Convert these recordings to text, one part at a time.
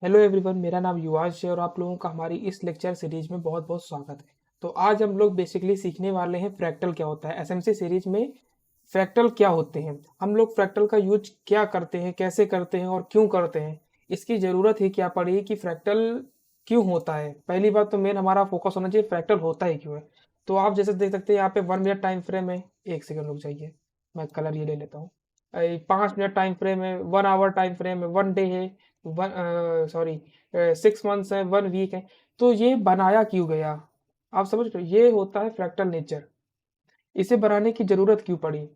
Hello everyone, मेरा नाम युवाश है और आप लोगों का हमारी इस लेक्चर सीरीज में बहुत बहुत स्वागत है। तो आज हम लोग बेसिकली सीखने वाले हैं फ्रैक्टल क्या होता है। एसएमसी सीरीज में फ्रैक्टल क्या होते हैं, हम लोग फ्रैक्टल का यूज क्या करते हैं, कैसे करते हैं और क्यों करते हैं, इसकी ज़रूरत ही क्या पड़ी कि फ्रैक्टल क्यों होता है। पहली बात तो मेन हमारा फोकस होना चाहिए फ्रैक्टल होता ही क्यों है। तो आप जैसे देख सकते हैं यहाँ पे 1 मिनट टाइम फ्रेम है। एक सेकंड रुक जाइए, मैं कलर ये ले लेता हूँ। 5 मिनट टाइम फ्रेम है, 1 आवर टाइम फ्रेम है, 1 डे है, वन सॉरी 6 मंथ्स है, 1 वीक है। तो ये बनाया क्यों गया, आप समझ रहे हो, ये होता है फ्रैक्टल नेचर। इसे बनाने की जरूरत क्यों पड़ी।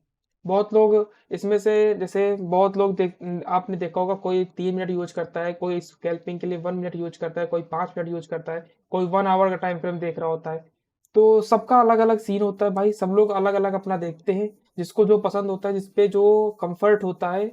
बहुत लोग इसमें से जैसे बहुत लोग आपने देखा होगा, कोई 3 मिनट यूज करता है, कोई स्कैल्पिंग के लिए 1 मिनट यूज करता है, कोई 5 मिनट यूज करता है, कोई 1 आवर का टाइम फ्रेम देख रहा होता है। तो सबका अलग अलग सीन होता है भाई, सब लोग अलग अलग अपना देखते हैं। जिसको जो पसंद होता है, जिसपे जो कंफर्ट होता है,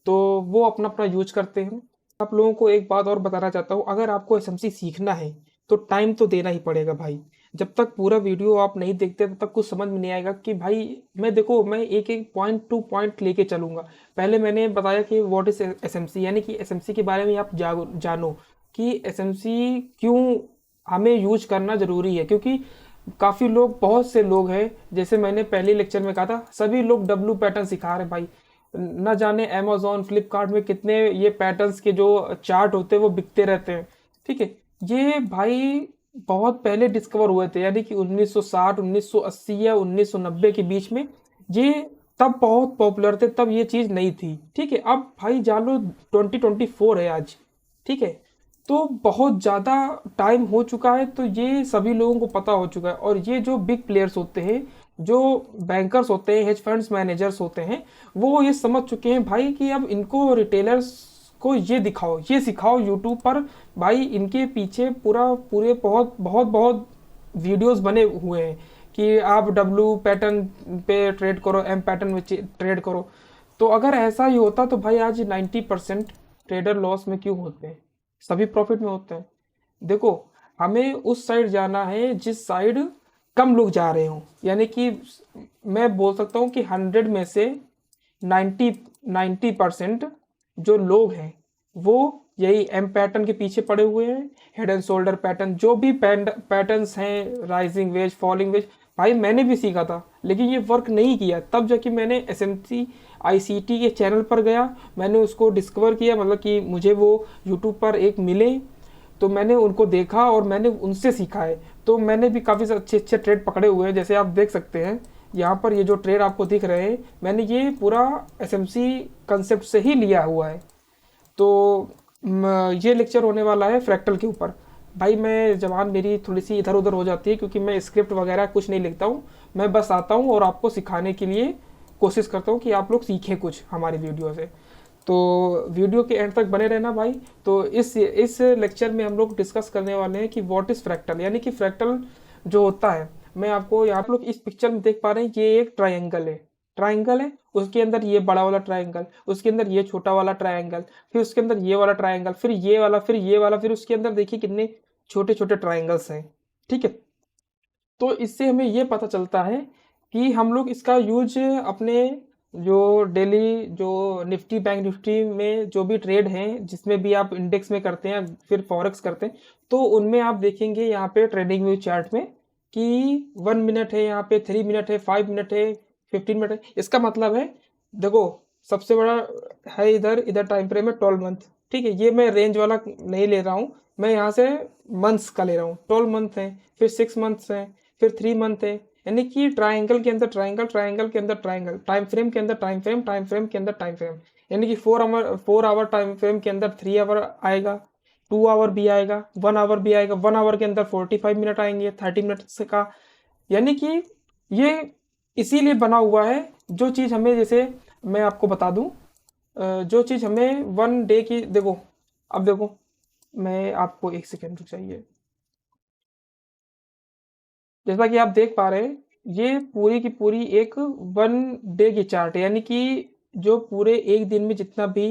तो वो अपना अपना यूज करते हैं। आप लोगों को एक बात और बताना चाहता हूँ, अगर आपको एसएमसी सीखना है तो टाइम तो देना ही पड़ेगा भाई। जब तक पूरा वीडियो आप नहीं देखते तब तक कुछ समझ में नहीं आएगा कि भाई मैं एक एक पॉइंट टू पॉइंट लेके चलूंगा। पहले मैंने बताया कि व्हाट इज एसएमसी, यानी कि एसएमसी के बारे में आप जानो कि एसएमसी क्यों हमें यूज करना जरूरी है। क्योंकि काफी लोग, बहुत से लोग हैं, जैसे मैंने पहले लेक्चर में कहा था, सभी लोग डब्लू पैटर्न सिखा रहे हैं भाई। न जाने अमेजोन फ्लिपकार्ट में कितने ये पैटर्न्स के जो चार्ट होते हैं वो बिकते रहते हैं। ठीक है, ये भाई बहुत पहले डिस्कवर हुए थे, यानी कि 1960 1980 या 1990 के बीच में। ये तब बहुत पॉपुलर थे, तब ये चीज़ नहीं थी। ठीक है, अब भाई जान लो 2024 है आज। ठीक है, तो बहुत ज़्यादा टाइम हो चुका है, तो ये सभी लोगों को पता हो चुका है। और ये जो बिग प्लेयर्स होते हैं, जो बैंकर्स होते हैं, हेज फंड्स मैनेजर्स होते हैं, वो ये समझ चुके हैं भाई कि अब इनको रिटेलर्स को ये दिखाओ, ये सिखाओ यूट्यूब पर। भाई इनके पीछे पूरे बहुत बहुत बहुत वीडियोस बने हुए हैं कि आप डब्लू पैटर्न पे ट्रेड करो, एम पैटर्न में ट्रेड करो। तो अगर ऐसा ही होता तो भाई आज 90% ट्रेडर लॉस में क्यों होते हैं, सभी प्रॉफिट में होते हैं। देखो, हमें उस साइड जाना है जिस साइड कम लोग जा रहे हों। यानी कि मैं बोल सकता हूँ कि 100 में से 90% जो लोग हैं वो यही एम पैटर्न के पीछे पड़े हुए हैं। हेड एंड शोल्डर पैटर्न, जो भी पैटर्न्स हैं, राइजिंग वेज, फॉलिंग वेज, भाई मैंने भी सीखा था लेकिन ये वर्क नहीं किया। तब जाके मैंने एसएमसी आईसीटी के चैनल पर गया, मैंने उसको डिस्कवर किया, मतलब कि मुझे वो यूट्यूब पर एक मिले, तो मैंने उनको देखा और मैंने उनसे सीखा है। तो मैंने भी काफ़ी अच्छे अच्छे ट्रेड पकड़े हुए हैं। जैसे आप देख सकते हैं यहाँ पर, ये जो ट्रेड आपको दिख रहे हैं, मैंने ये पूरा एसएमसी कंसेप्ट से ही लिया हुआ है। तो ये लेक्चर होने वाला है फ्रैक्टल के ऊपर। भाई मैं जबान मेरी थोड़ी सी इधर उधर हो जाती है क्योंकि मैं स्क्रिप्ट वगैरह कुछ नहीं लिखता हूँ। मैं बस आता हूँ और आपको सिखाने के लिए कोशिश करता हूँ कि आप लोग सीखें कुछ हमारी वीडियो से। तो वीडियो के एंड तक बने रहना भाई। तो इस लेक्चर में हम लोग डिस्कस करने वाले हैं कि व्हाट इज़ फ्रैक्टल, यानी कि फ्रैक्टल जो होता है। मैं आपको, यहाँ आप लोग इस पिक्चर में देख पा रहे हैं, ये एक ट्रायंगल है। ट्रायंगल है, उसके अंदर ये बड़ा वाला ट्रायंगल, उसके अंदर ये छोटा वाला ट्रायंगल, फिर उसके अंदर ये वाला ट्रायंगल, फिर ये वाला, फिर ये वाला, फिर उसके अंदर देखिए कितने छोटे छोटे ट्रायंगल्स हैं। ठीक है, तो इससे हमें ये पता चलता है कि हम लोग इसका यूज अपने जो डेली, जो निफ्टी बैंक निफ्टी में जो भी ट्रेड हैं, जिसमें भी आप इंडेक्स में करते हैं फिर फॉरेक्स करते हैं, तो उनमें आप देखेंगे यहाँ पे ट्रेडिंग व्यू चार्ट में कि 1 मिनट है, यहाँ पे 3 मिनट है, 5 मिनट है, 15 मिनट है। इसका मतलब है, देखो, सबसे बड़ा है इधर इधर टाइम फ्रेम है 12 मंथ। ठीक है, ये मैं रेंज वाला नहीं ले रहा हूँ, मैं यहाँ से मंथ्स का ले रहा हूँ। 12 मंथ है, फिर 6 मंथ्स है, फिर 3 मंथ है। यानी कि ट्राइंगल के अंदर ट्राइंगल, ट्राइंगल के अंदर ट्राइंगल, टाइम फ्रेम के अंदर टाइम फ्रेम, टाइम फ्रेम के अंदर टाइम फ्रेम। यानी कि 4 आवर टाइम फ्रेम के अंदर 3 आवर आएगा, 2 आवर भी आएगा, 1 आवर भी आएगा, 1 आवर के अंदर 45 मिनट आएंगे, 30 मिनट का। यानी कि ये इसीलिए बना हुआ है। जो चीज़ हमें, जैसे मैं आपको बता दूं, जो चीज़ हमें 1 डे की, देखो, अब देखो, मैं आपको एक सेकेंड रुक जाइए। जैसा कि आप देख पा रहे हैं, ये पूरी की पूरी एक 1 डे की चार्ट है। यानी कि जो पूरे एक दिन में जितना भी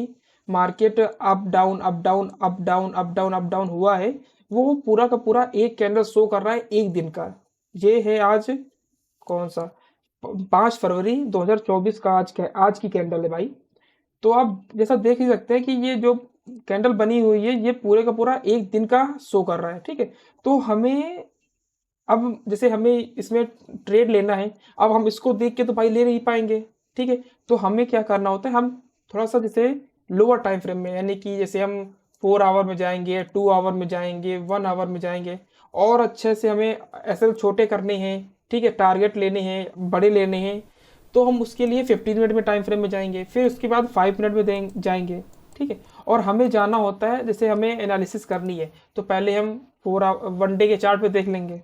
market up down up down up down up down up down हुआ है, वो पूरा का पूरा एक कैंडल शो कर रहा है एक दिन का। ये है आज कौन सा, 5 फरवरी 2024 का आज की कैंडल है भाई। तो आप जैसा देख ही सकते हैं कि ये जो कैंडल बनी हुई है ये पूरे का पूरा एक दिन का शो कर रहा है, ठीक है। तो हमें अब जैसे हमें इसमें ट्रेड लेना है, अब हम इसको देख के तो भाई ले नहीं पाएंगे, ठीक है। तो हमें क्या करना होता है, हम थोड़ा सा जैसे लोअर टाइम फ्रेम में, यानी कि जैसे हम 4 आवर में जाएंगे, 2 आवर में जाएंगे, 1 आवर में जाएंगे, और अच्छे से हमें ऐसे छोटे करने हैं, ठीक है, टारगेट लेने हैं, बड़े लेने हैं। तो हम उसके लिए 15 मिनट में टाइम फ्रेम में जाएंगे, फिर उसके बाद 5 मिनट में जाएंगे, ठीक है। और हमें जाना होता है, जैसे हमें एनालिसिस करनी है तो पहले हम 1 डे के चार्ट पे देख लेंगे,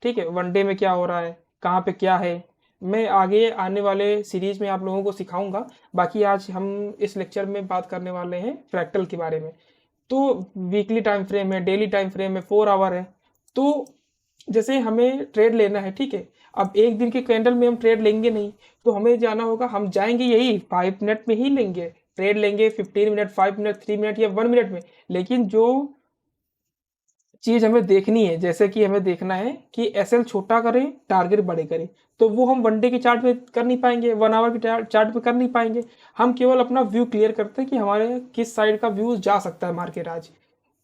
ठीक है, 1 डे में क्या हो रहा है, कहाँ पे क्या है। मैं आगे आने वाले सीरीज में आप लोगों को सिखाऊंगा। बाकी आज हम इस लेक्चर में बात करने वाले हैं फ्रैक्टल के बारे में। तो वीकली टाइम फ्रेम है, डेली टाइम फ्रेम है, 4 आवर है। तो जैसे हमें ट्रेड लेना है, ठीक है। अब एक दिन के कैंडल में हम ट्रेड लेंगे नहीं, तो हमें जाना होगा, हम जाएंगे यही 5 मिनट में ही लेंगे ट्रेड, लेंगे 15 मिनट, 5 मिनट, 3 मिनट या 1 मिनट में। लेकिन जो चीज हमें देखनी है, जैसे कि हमें देखना है कि एसएल छोटा करें, टारगेट बड़े करें, तो वो हम 1 डे के चार्ट में कर नहीं पाएंगे, 1 आवर के चार्ट में कर नहीं पाएंगे। हम केवल अपना व्यू क्लियर करते हैं कि हमारे किस साइड का व्यू जा सकता है मार्केट आज।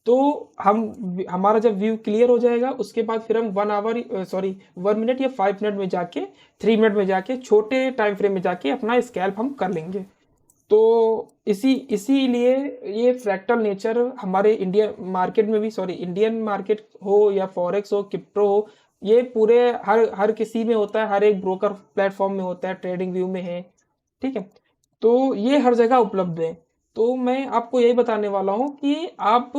तो हम हमारा जब व्यू क्लियर हो जाएगा, उसके बाद फिर हम 1 मिनट या 5 मिनट में जाके, 3 मिनट में जाके, छोटे टाइम फ्रेम में जाके अपना स्कैल्प हम कर लेंगे। तो इसीलिए ये फ्रैक्टल नेचर हमारे इंडियन मार्केट में भी, सॉरी, इंडियन मार्केट हो या फॉरेक्स हो, क्रिप्टो हो, ये पूरे हर किसी में होता है, हर एक ब्रोकर प्लेटफॉर्म में होता है, ट्रेडिंग व्यू में है, ठीक है। तो ये हर जगह उपलब्ध है। तो मैं आपको यही बताने वाला हूँ कि आप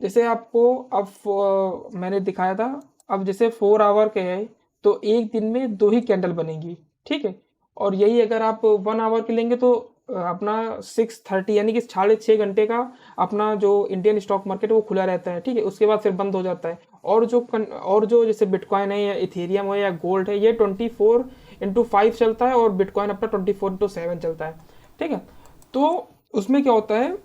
जैसे आपको अब मैंने दिखाया था, अब जैसे 4 आवर के है तो एक दिन में 2 ही कैंडल बनेगी, ठीक है। और यही अगर आप 1 आवर की लेंगे तो अपना 6:30 यानी कि 6.5 घंटे का अपना जो इंडियन स्टॉक मार्केट है वो खुला रहता है, ठीक है। उसके बाद फिर बंद हो जाता है। और जो जैसे बिटकॉइन है या इथेरियम है या गोल्ड है, ये 24x5 चलता है, और बिटकॉइन अपना 24x7 चलता है, ठीक है। तो उसमें क्या होता है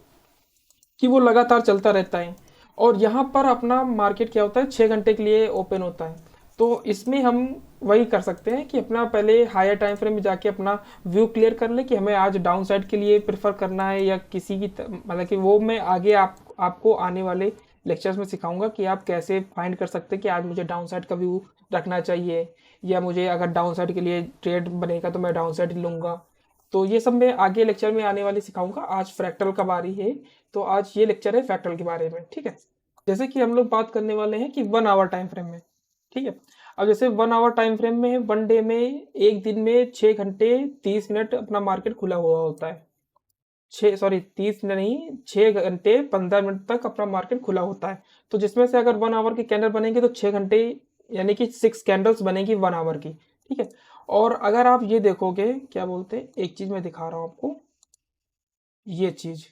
कि वो लगातार चलता रहता है। और यहाँ पर अपना मार्केट क्या होता है, 6 घंटे के लिए ओपन होता है। तो इसमें हम वही कर सकते हैं कि अपना पहले हायर टाइम फ्रेम में जाके अपना व्यू क्लियर कर ले कि हमें आज डाउन साइड के लिए प्रेफर करना है या किसी की मतलब कि वो मैं आगे आपको आने वाले लेक्चर्स में सिखाऊंगा कि आप कैसे फाइंड कर सकते हैं कि आज मुझे डाउन साइड का व्यू रखना चाहिए, या मुझे अगर डाउन साइड के लिए ट्रेड बनेगा तो मैं डाउन साइड लूँगा। तो ये सब मैं आगे लेक्चर में आने वाली सिखाऊंगा। आज फ्रैक्टल का बारी है, तो आज ये लेक्चर है फ्रैक्टल के बारे में, ठीक है। जैसे कि हम लोग बात करने वाले हैं कि 1 आवर टाइम फ्रेम में, ठीक है। अब जैसे 1 आवर टाइम फ्रेम में, 1 डे में, एक दिन में 6 घंटे 30 मिनट अपना मार्केट खुला हुआ होता है। 6 सॉरी 30 मिनट नहीं, 6 घंटे 15 मिनट तक अपना मार्केट खुला होता है। तो जिसमें से अगर 1 आवर की कैंडल बनेंगे तो 6 घंटे यानी कि 6 कैंडल्स बनेगी 1 आवर की, ठीक है। और अगर आप ये देखोगे, क्या बोलते हैं, एक चीज मैं दिखा रहा हूं आपको, ये चीज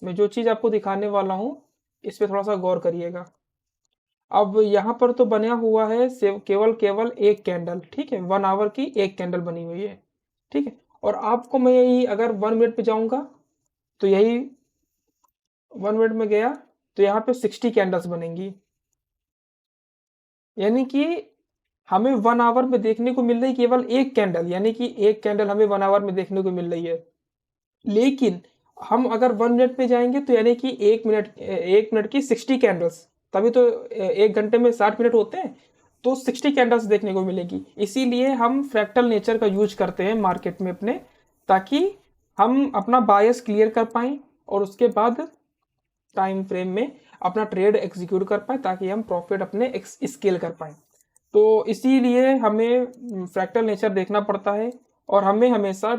मैं जो चीज आपको दिखाने वाला हूँ, इस पे थोड़ा सा गौर करिएगा। अब यहाँ पर तो बना हुआ है केवल केवल एक कैंडल, ठीक है, 1 आवर की एक कैंडल बनी हुई है, ठीक है। और आपको मैं यही अगर 1 मिनट पे जाऊंगा तो यही 1 मिनट में गया तो यहाँ पे 60 कैंडल्स बनेंगी। यानी कि हमें 1 आवर में देखने को मिल रही केवल एक कैंडल, यानी कि एक कैंडल हमें 1 आवर में देखने को मिल रही है। लेकिन हम अगर 1 मिनट पे जाएंगे तो यानी कि 1 मिनट की 60 कैंडल्स, तभी तो 1 घंटे में 60 मिनट होते हैं। तो 60 कैंडल्स देखने को मिलेगी। इसीलिए हम फ्रैक्टल नेचर का यूज करते हैं मार्केट में अपने, ताकि हम अपना बायस क्लियर कर पाएं और उसके बाद टाइम फ्रेम में अपना ट्रेड एग्जीक्यूट कर पाए, ताकि हम प्रॉफिट अपने स्केल कर पाए। तो इसीलिए हमें फ्रैक्टल नेचर देखना पड़ता है, और हमें हमेशा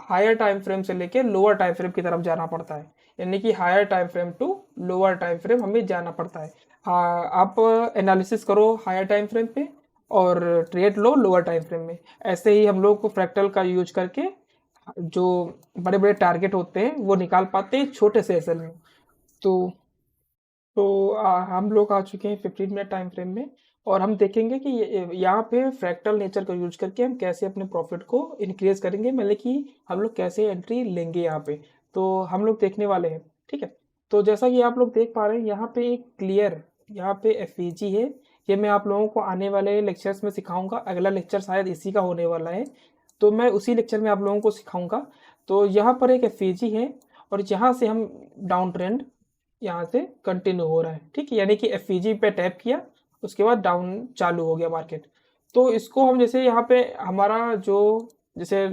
हायर टाइम फ्रेम से लेके लोअर टाइम फ्रेम की तरफ जाना पड़ता है, यानी कि higher time frame to lower time frame हमें जाना पड़ता है। हाँ, आप एनालिसिस करो हायर टाइम फ्रेम पे और ट्रेड लो लोअर टाइम फ्रेम में। ऐसे ही हम लोग को फ्रैक्टल का यूज करके जो बड़े बड़े टारगेट होते हैं वो निकाल पाते हैं छोटे से एसएल में। तो हम लोग आ चुके हैं 15 मिनट टाइम फ्रेम में, और हम देखेंगे कि यहाँ पे फ्रैक्टल नेचर का यूज करके हम कैसे अपने प्रॉफिट को इंक्रीज करेंगे, मतलब कि हम लोग कैसे एंट्री लेंगे यहाँ पे। तो हम लोग देखने वाले हैं, ठीक है। तो जैसा कि आप लोग देख पा रहे हैं, यहाँ पे एक क्लियर यहाँ पे एफईजी है। ये मैं आप लोगों को आने वाले लेक्चर्स में सिखाऊंगा। अगला लेक्चर शायद इसी का होने वाला है, तो मैं उसी लेक्चर में आप लोगों को सिखाऊंगा। तो यहाँ पर एक एफईजी है, और यहाँ से हम डाउन ट्रेंड यहाँ से कंटिन्यू हो रहा है, ठीक है, यानी कि एफईजी पे टैप किया, उसके बाद डाउन चालू हो गया मार्केट। तो इसको हम जैसे यहाँ पे हमारा जो जैसे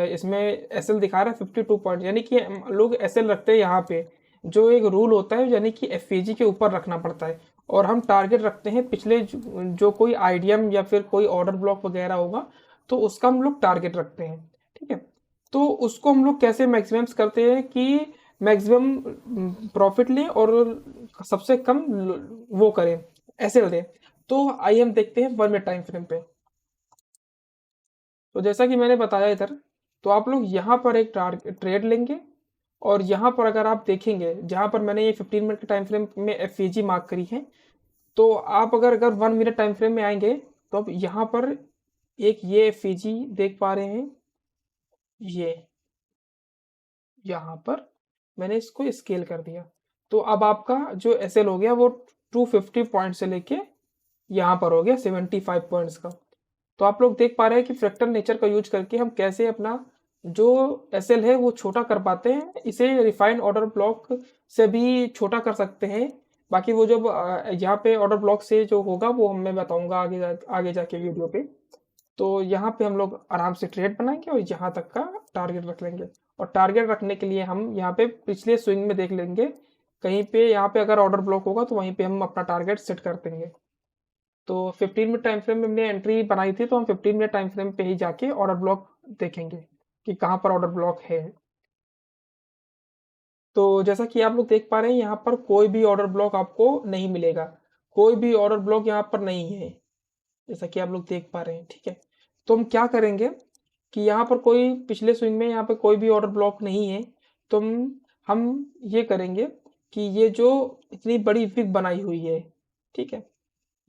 इसमें एसएल दिखा रहा है 52 पॉइंट, यानी कि लोग एसएल रखते हैं यहाँ पे, जो एक रूल होता है यानी कि एफईजी के ऊपर रखना पड़ता है। और हम टारगेट रखते हैं पिछले जो कोई आईडीएम या फिर कोई ऑर्डर ब्लॉक वगैरह होगा तो उसका हम लोग टारगेट रखते हैं, ठीक है। तो उसको हम लोग कैसे मैक्सिमम्स करते हैं कि मैक्सिमम प्रॉफिट लें और सबसे कम वो करें, एसएल दें। तो आइए हम देखते हैं 1 मिनट टाइम फ्रेम पे। तो जैसा कि मैंने बताया इधर, तो आप लोग यहाँ पर एक ट्रेड लेंगे और यहाँ पर अगर आप देखेंगे जहाँ पर मैंने ये 15 मिनट के टाइम फ्रेम में एफईजी मार्क करी है, तो आप अगर 1 मिनट टाइम फ्रेम में आएंगे तो आप यहाँ पर एक ये एफईजी देख पा रहे हैं, ये यहाँ पर मैंने इसको स्केल कर दिया। तो अब आपका जो एसएल हो गया वो 250 पॉइंट से लेके यहाँ पर हो गया 75 पॉइंट्स का। तो आप लोग देख पा रहे हैं कि फ्रैक्टल नेचर का यूज करके हम कैसे अपना जो एसएल है वो छोटा कर पाते हैं। इसे रिफाइंड ऑर्डर ब्लॉक से भी छोटा कर सकते हैं। बाकी वो जब यहाँ पे ऑर्डर ब्लॉक से जो होगा वो मैं बताऊंगा आगे जाके वीडियो पे। तो यहाँ पे हम लोग आराम से ट्रेड बनाएंगे और यहाँ तक का टारगेट रख लेंगे। और टारगेट रखने के लिए हम यहाँ पे पिछले स्विंग में देख लेंगे, कहीं पे यहाँ पे अगर ऑर्डर ब्लॉक होगा तो वहीं पे हम अपना टारगेट सेट कर देंगे। तो 15 मिनट टाइम फ्रेम में हमने एंट्री बनाई थी, तो हम 15 मिनट टाइम फ्रेम पे ही जाके ऑर्डर ब्लॉक देखेंगे कि कहाँ पर ऑर्डर ब्लॉक है। तो जैसा कि आप लोग देख पा रहे हैं यहाँ पर कोई भी ऑर्डर ब्लॉक आपको नहीं मिलेगा, कोई भी ऑर्डर ब्लॉक यहाँ पर नहीं है, जैसा कि आप लोग देख पा रहे हैं, ठीक है। तो हम क्या करेंगे कि यहाँ पर कोई पिछले स्विंग में यहाँ पर कोई भी ऑर्डर ब्लॉक नहीं है, तो हम ये करेंगे कि ये जो इतनी बड़ी विग बनाई हुई है, ठीक है,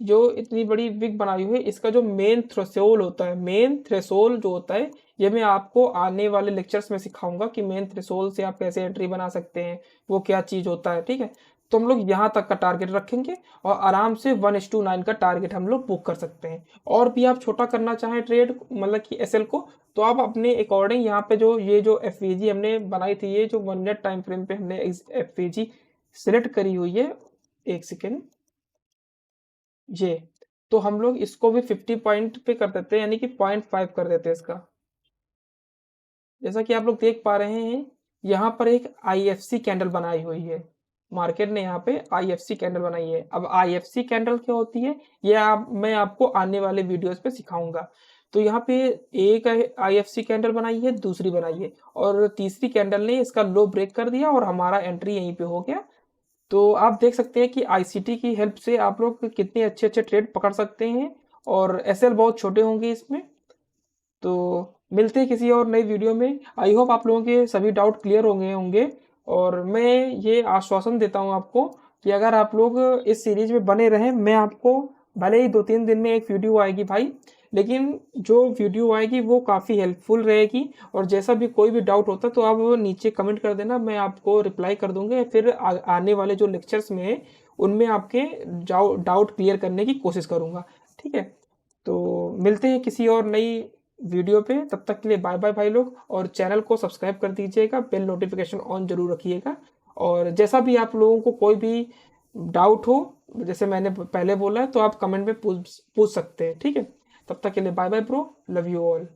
जो इतनी बड़ी विग बनाई हुई है, इसका जो मेन थ्रेशोल्ड होता है, मेन थ्रेशोल्ड जो होता है, ये मैं आपको आने वाले लेक्चर्स में सिखाऊंगा कि मेन थ्रेशोल्ड से आप कैसे एंट्री बना सकते हैं, वो क्या चीज होता है, ठीक है। तो हम लोग यहाँ तक का टारगेट रखेंगे और आराम से 1:9 का टारगेट हम लोग बुक कर सकते हैं। और भी आप छोटा करना चाहें ट्रेड, मतलब कि एसएल को, तो आप अपने अकॉर्डिंग यहाँ पे जो ये जो एफवीजी हमने बनाई थी, ये जो 1 मिनट टाइम फ्रेम पे हमने एफवीजी सिलेक्ट करी हुई है, एक सेकेंड, ये, तो हम लोग इसको भी 50 पॉइंट पे कर देते हैं, यानी कि 0.5 कर देते हैं इसका। जैसा कि आप लोग देख पा रहे हैं यहाँ पर एक आईएफसी कैंडल बनाई हुई है, मार्केट ने यहाँ पे आईएफसी कैंडल बनाई है। अब आईएफसी कैंडल क्या होती है ये मैं आपको आने वाले वीडियोस पे सिखाऊंगा। तो यहाँ पे एक आईएफसी कैंडल बनाई है, दूसरी बनाई है, और तीसरी कैंडल ने इसका लो ब्रेक कर दिया और हमारा एंट्री यहीं पे हो गया। तो आप देख सकते हैं कि आईसीटी की हेल्प से आप लोग कितने अच्छे अच्छे ट्रेड पकड़ सकते हैं और एसएल बहुत छोटे होंगे इसमें। तो मिलते हैं किसी और नई वीडियो में। आई होप आप लोगों के सभी डाउट क्लियर होंगे। और मैं ये आश्वासन देता हूँ आपको कि अगर आप लोग इस सीरीज में बने रहें, मैं आपको भले ही 2-3 दिन में एक वीडियो आएगी भाई, लेकिन जो वीडियो आएगी वो काफ़ी हेल्पफुल रहेगी। और जैसा भी कोई भी डाउट होता है तो आप नीचे कमेंट कर देना, मैं आपको रिप्लाई कर दूंगा। फिर आने वाले जो लेक्चर्स में है उनमें आपके डाउट क्लियर करने की कोशिश करूंगा, ठीक है। तो मिलते हैं किसी और नई वीडियो पे, तब तक के लिए बाय बाय भाई लोग। और चैनल को सब्सक्राइब कर दीजिएगा, बेल नोटिफिकेशन ऑन जरूर रखिएगा। और जैसा भी आप लोगों को कोई भी डाउट हो, जैसे मैंने पहले बोला है, तो आप कमेंट में पूछ सकते हैं, ठीक है। तब तक के लिए bye bye bro, love you all.